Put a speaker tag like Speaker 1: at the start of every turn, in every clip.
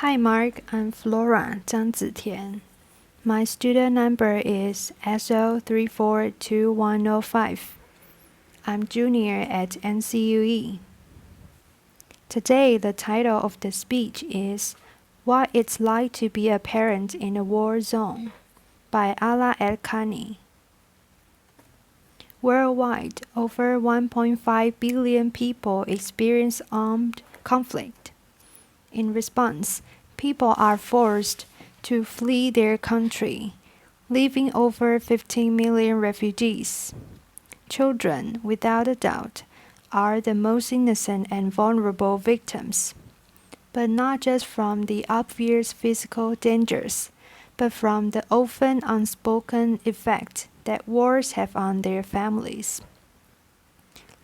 Speaker 1: Hi Mark, I'm Flora 张子田. My student number is SO342105. I'm junior at NCUE. Today the title of the speech is What It's Like to Be a Parent in a War Zone by Aala El-Khani. Worldwide, over 1.5 billion people experience armed conflict. In response, people are forced to flee their country, leaving over 15 million refugees. Children, without a doubt, are the most innocent and vulnerable victims, but not just from the obvious physical dangers, but from the often unspoken effect that wars have on their families.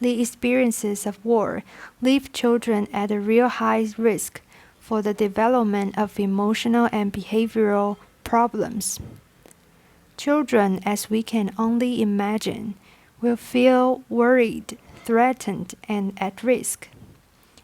Speaker 1: The experiences of war leave children at a real high risk for the development of emotional and behavioral problems. Children, as we can only imagine, will feel worried, threatened, and at risk.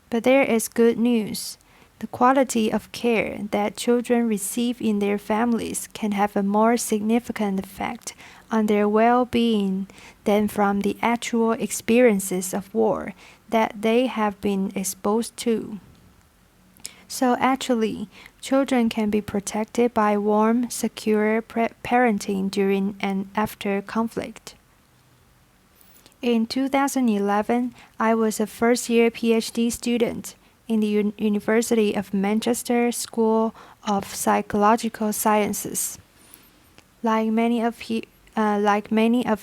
Speaker 1: But there is good news. The quality of care that children receive in their families can have a more significant effect on their well-being than from the actual experiences of war that they have been exposed to. So actually, children can be protected by warm, secure parenting during and after conflict. In 2011, I was a first-year PhD student in the University of Manchester School of Psychological Sciences. Like many of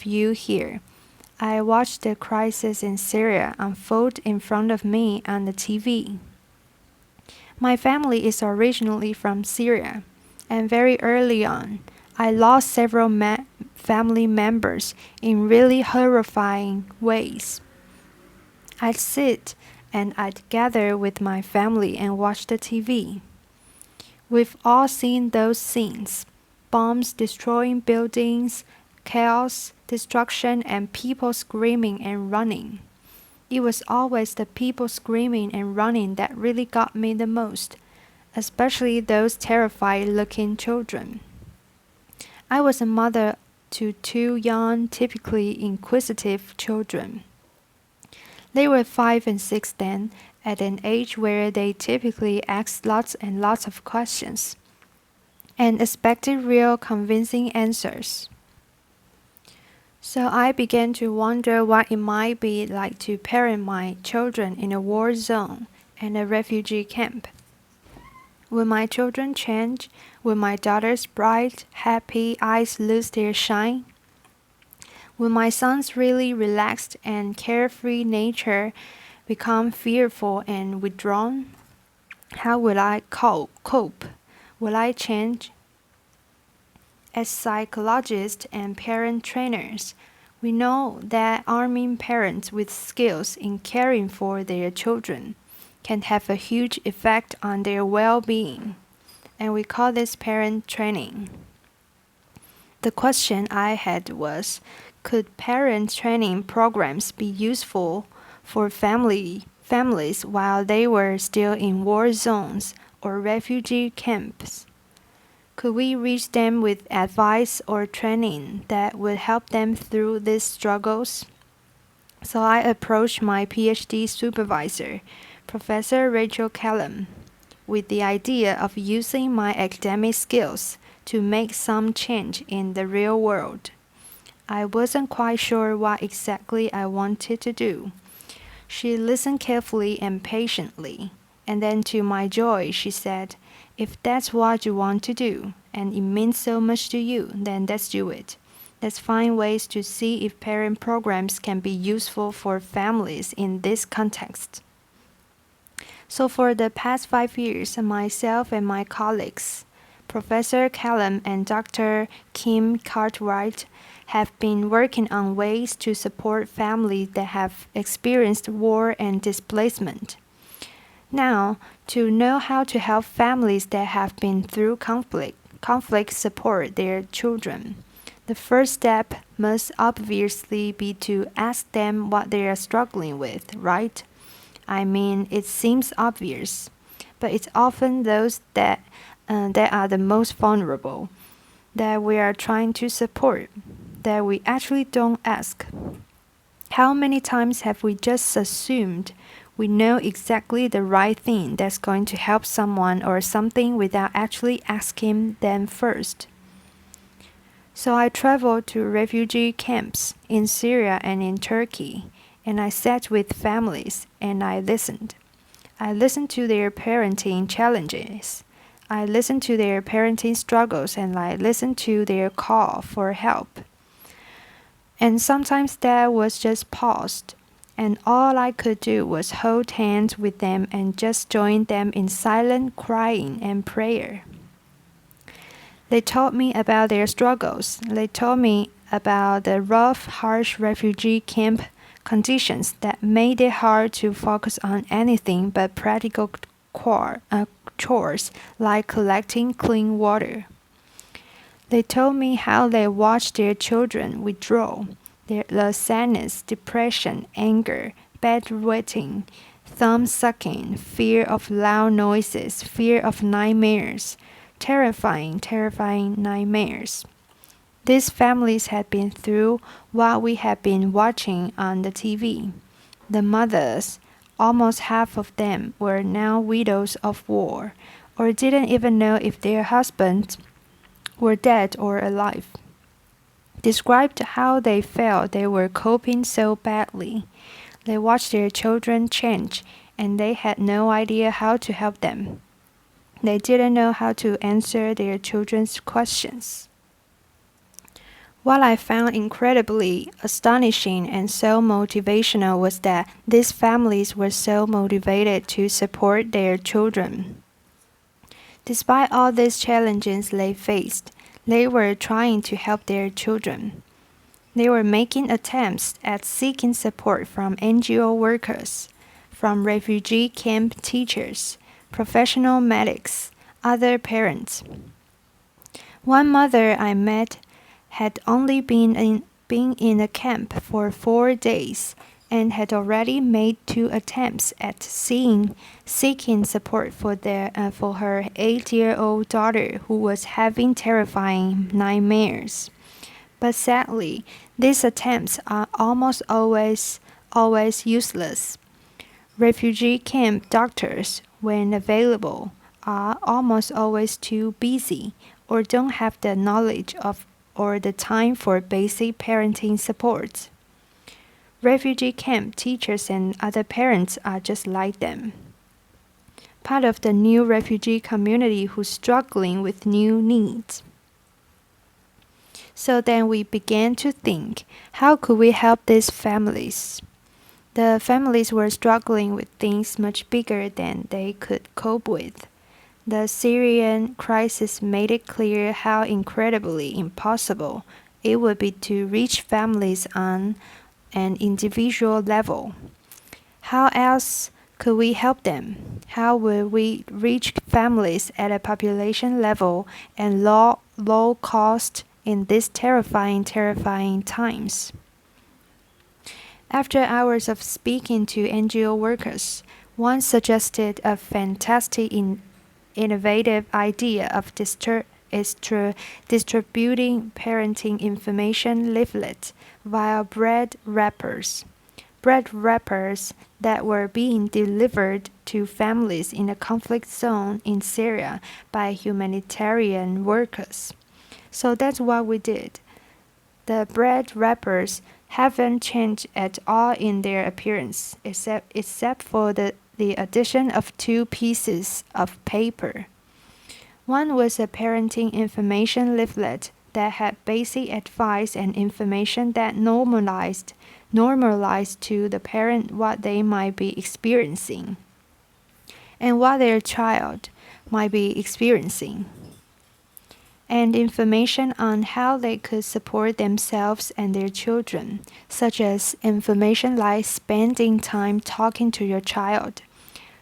Speaker 1: you here, I watched the crisis in Syria unfold in front of me on the TV. My family is originally from Syria, and very early on, I lost several family members in really horrifying ways. I'd sit and I'd gather with my family and watch the TV. We've all seen those scenes: bombs destroying buildings, chaos, destruction, and people screaming and running. It was always the people screaming and running that really got me the most, especially those terrified-looking children. I was a mother to two young, typically inquisitive children. They were 5 and 6 then, at an age where they typically asked lots and lots of questions, and expected real convincing answers. So I began to wonder what it might be like to parent my children in a war zone and a refugee camp. Will my children change? Will my daughter's bright, happy eyes lose their shine? Will my son's really relaxed and carefree nature become fearful and withdrawn? How will I cope? Will I change? As psychologists and parent trainers, we know that arming parents with skills in caring for their children can have a huge effect on their well-being, and we call this parent training. The question I had was, could parent training programs be useful for families while they were still in war zones or refugee camps? Could we reach them with advice or training that would help them through these struggles? So I approached my PhD supervisor, Professor Rachel Callum, with the idea of using my academic skills to make some change in the real world. I wasn't quite sure what exactly I wanted to do. She listened carefully and patiently, and then to my joy, she said, "If that's what you want to do, and it means so much to you, then let's do it. Let's find ways to see if parent programs can be useful for families in this context." So for the past 5 years, myself and my colleagues, Professor Callum and Dr. Kim Cartwright, have been working on ways to support families that have experienced war and displacement. Now, to know how to help families that have been through conflict support their children, the first step must obviously be to ask them what they are struggling with, right? I mean, it seems obvious, but it's often those that are the most vulnerable, that we are trying to support, that we actually don't ask. How many times have we just assumed we know exactly the right thing that's going to help someone or something without actually asking them first? So I traveled to refugee camps in Syria and in Turkey, and I sat with families and I listened. I listened to their parenting challenges. I listened to their parenting struggles and I listened to their call for help. And sometimes that was just paused, and all I could do was hold hands with them and just join them in silent crying and prayer. They told me about their struggles. They told me about the rough, harsh refugee camp conditions that made it hard to focus on anything but practical chores like collecting clean water. They told me how they watched their children withdraw, the sadness, depression, anger, bedwetting, thumb sucking, fear of loud noises, fear of nightmares, terrifying, terrifying nightmares. These families had been through what we had been watching on the TV. The mothers, almost half of them, were now widows of war, or didn't even know if their husbands were dead or alive. Described how they felt they were coping so badly. They watched their children change, and they had no idea how to help them. They didn't know how to answer their children's questions. What I found incredibly astonishing and so motivational was that these families were so motivated to support their children. Despite all these challenges they faced, they were trying to help their children. They were making attempts at seeking support from NGO workers, from refugee camp teachers, professional medics, other parents. One mother I met had only been in a camp for 4 days and had already made 2 attempts at seeking support for her 8-year-old daughter who was having terrifying nightmares. But sadly, these attempts are almost always useless. Refugee camp doctors, when available, are almost always too busy or don't have the knowledge of or the time for basic parenting support. Refugee camp teachers and other parents are just like them. Part of the new refugee community who's struggling with new needs. So then we began to think, how could we help these families? The families were struggling with things much bigger than they could cope with. The Syrian crisis made it clear how incredibly impossible it would be to reach families on an individual level. How else could we help them? How would we reach families at a population level and low cost in these terrifying times? After hours of speaking to NGO workers, one suggested a fantastic innovative idea of distributing parenting information leaflets via bread wrappers that were being delivered to families in a conflict zone in Syria by humanitarian workers. So that's what we did. The bread wrappers haven't changed at all in their appearance, except for the addition of 2 pieces of paper. One was a parenting information leaflet that had basic advice and information that normalized to the parent what they might be experiencing and what their child might be experiencing, and information on how they could support themselves and their children, such as information like spending time talking to your child,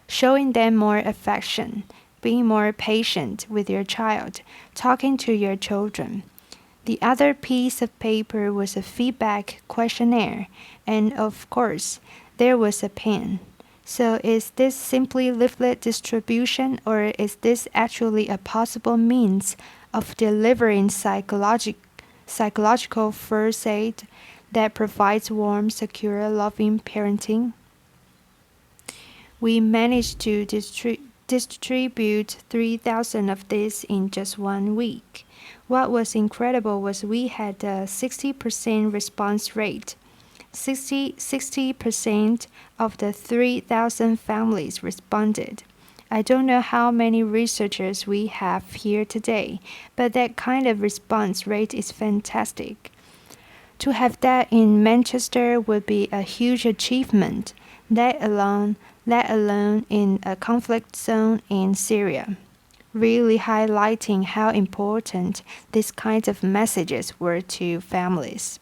Speaker 1: showing them more affection, being more patient with your child, talking to your children. The other piece of paper was a feedback questionnaire, and of course, there was a pen. So is this simply leaflet distribution, or is this actually a possible means of delivering psychological first aid that provides warm, secure, loving parenting? We managed to distribute 3,000 of these in just 1 week. What was incredible was we had a 60% response rate. 60% of the 3,000 families responded. I don't know how many researchers we have here today, but that kind of response rate is fantastic. To have that in Manchester would be a huge achievement, let alone in a conflict zone in Syria, really highlighting how important these kinds of messages were to families.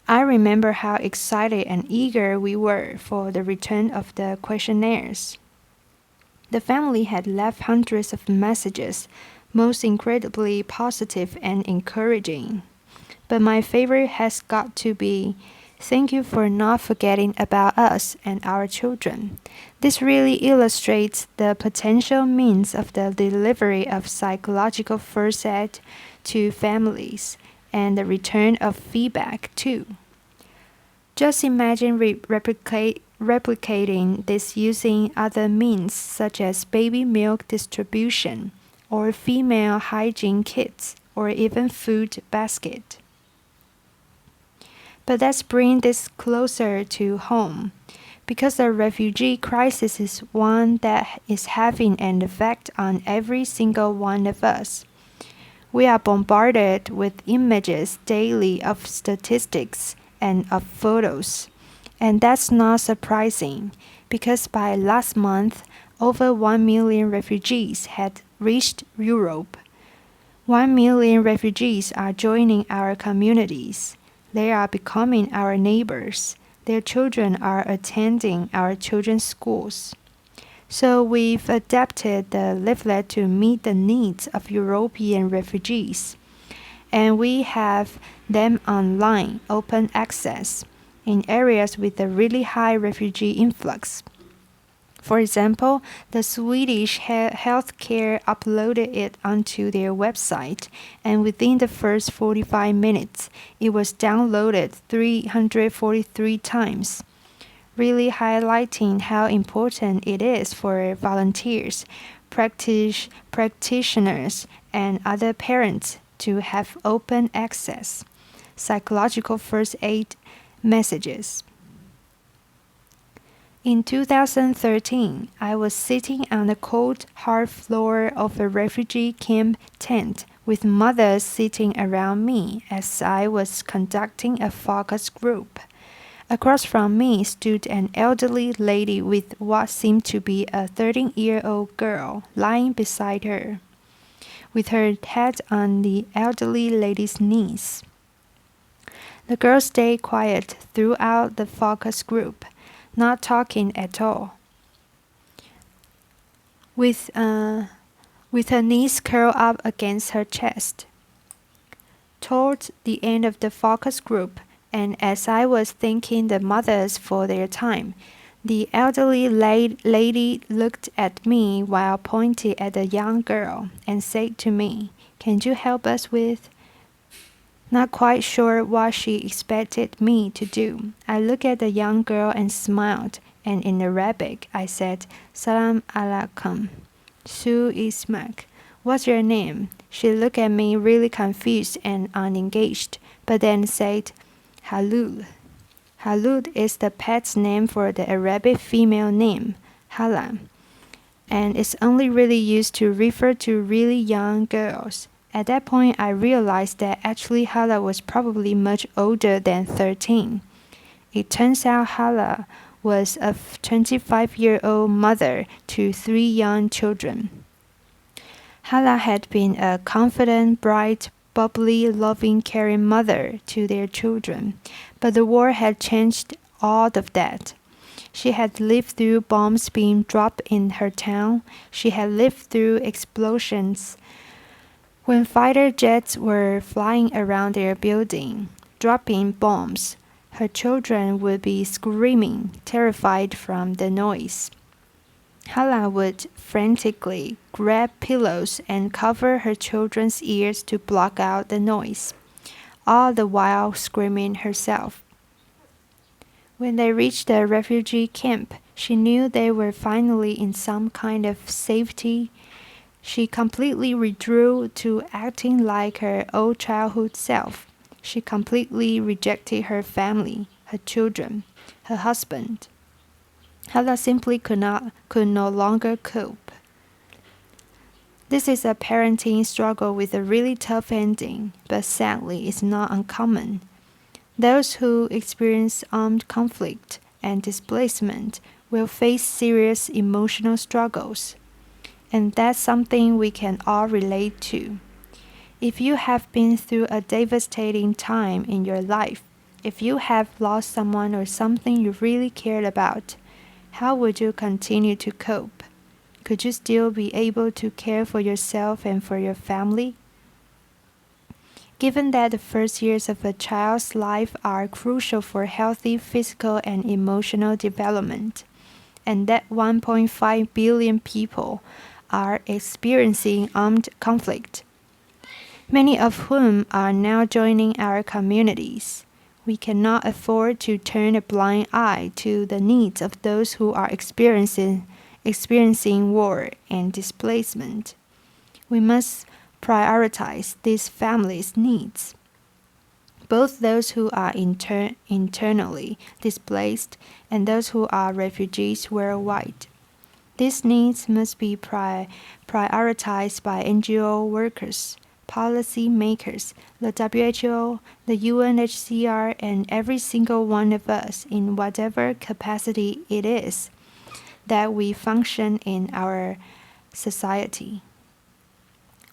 Speaker 1: I remember how excited and eager we were for the return of the questionnaires. The family had left hundreds of messages, most incredibly positive and encouraging. But my favorite has got to be, "Thank you for not forgetting about us and our children." This really illustrates the potential means of the delivery of psychological first aid to families, and the return of feedback too. Just imagine replicating this using other means such as baby milk distribution, or female hygiene kits, or even food basket. But let's bring this closer to home, because the refugee crisis is one that is having an effect on every single one of us. We are bombarded with images daily of statistics and of photos. And that's not surprising, because by last month, over 1 million refugees had reached Europe. 1 million refugees are joining our communities. They are becoming our neighbors. Their children are attending our children's schools. So we've adapted the leaflet to meet the needs of European refugees. And we have them online, open access, in areas with a really high refugee influx. For example, the Swedish healthcare uploaded it onto their website, and within the first 45 minutes, it was downloaded 343 times, really highlighting how important it is for volunteers, practitioners, and other parents to have open access psychological first aid messages. In 2013, I was sitting on the cold, hard floor of a refugee camp tent with mothers sitting around me as I was conducting a focus group. Across from me stood an elderly lady with what seemed to be a 13-year-old girl lying beside her, with her head on the elderly lady's knees. The girl stayed quiet throughout the focus group, not talking at all, with her knees curled up against her chest. Toward the end of the focus group, and as I was thanking the mothers for their time, the elderly lady looked at me while pointing at the young girl and said to me, "Can you help us with?" Not quite sure what she expected me to do, I looked at the young girl and smiled, and in Arabic I said, "Salam alaikum, Su Ismak. What's your name?" She looked at me really confused and unengaged, but then said, "Halul." Halul is the pet's name for the Arabic female name, Hala, and it's only really used to refer to really young girls. At that point, I realized that actually Hala was probably much older than 13. It turns out Hala was a 25-year-old mother to 3 young children. Hala had been a confident, bright, bubbly, loving, caring mother to their children, but the war had changed all of that. She had lived through bombs being dropped in her town. She had lived through explosions when fighter jets were flying around their building, dropping bombs. Her children would be screaming, terrified from the noise. Aala would frantically grab pillows and cover her children's ears to block out the noise, all the while screaming herself. When they reached the refugee camp, she knew they were finally in some kind of safety. She completely withdrew to acting like her old childhood self. She completely rejected her family, her children, her husband. Aala simply could no longer cope. This is a parenting struggle with a really tough ending, but sadly it's not uncommon. Those who experience armed conflict and displacement will face serious emotional struggles, and that's something we can all relate to. If you have been through a devastating time in your life, if you have lost someone or something you really cared about, how would you continue to cope? Could you still be able to care for yourself and for your family? Given that the first years of a child's life are crucial for healthy physical and emotional development, and that 1.5 billion people are experiencing armed conflict, many of whom are now joining our communities, we cannot afford to turn a blind eye to the needs of those who are experiencing war and displacement. We must prioritize these families' needs, both those who are internally displaced and those who are refugees worldwide. These needs must be prioritized by NGO workers, policy makers, the WHO, the UNHCR, and every single one of us in whatever capacity it is that we function in our society.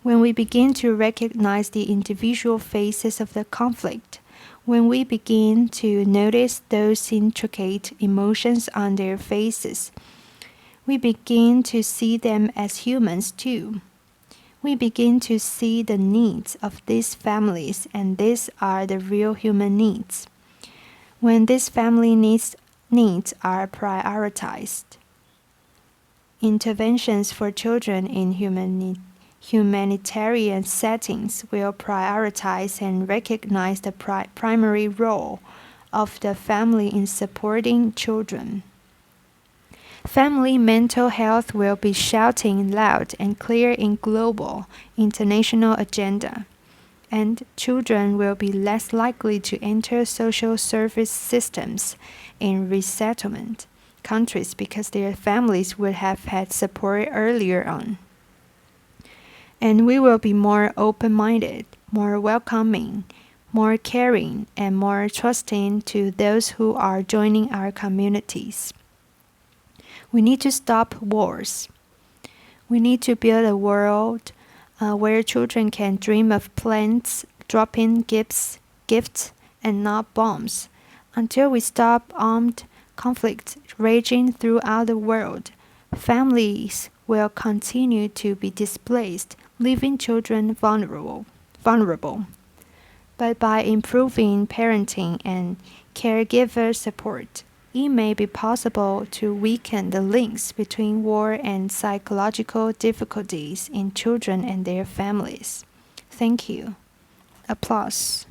Speaker 1: When we begin to recognize the individual phases of the conflict, when we begin to notice those intricate emotions on their faces, we begin to see them as humans too. We begin to see the needs of these families, and these are the real human needs. When these family needs are prioritized, interventions for children in humanitarian settings will prioritize and recognize the primary role of the family in supporting children. Family mental health will be shouting loud and clear in global, international agenda, and children will be less likely to enter social service systems in resettlement countries because their families would have had support earlier on. And we will be more open-minded, more welcoming, more caring, and more trusting to those who are joining our communities. We need to stop wars. We need to build a world where children can dream of planes, dropping gifts, and not bombs. Until we stop armed conflict raging throughout the world, families will continue to be displaced, leaving children vulnerable. But by improving parenting and caregiver support, it may be possible to weaken the links between war and psychological difficulties in children and their families. Thank you. Applause.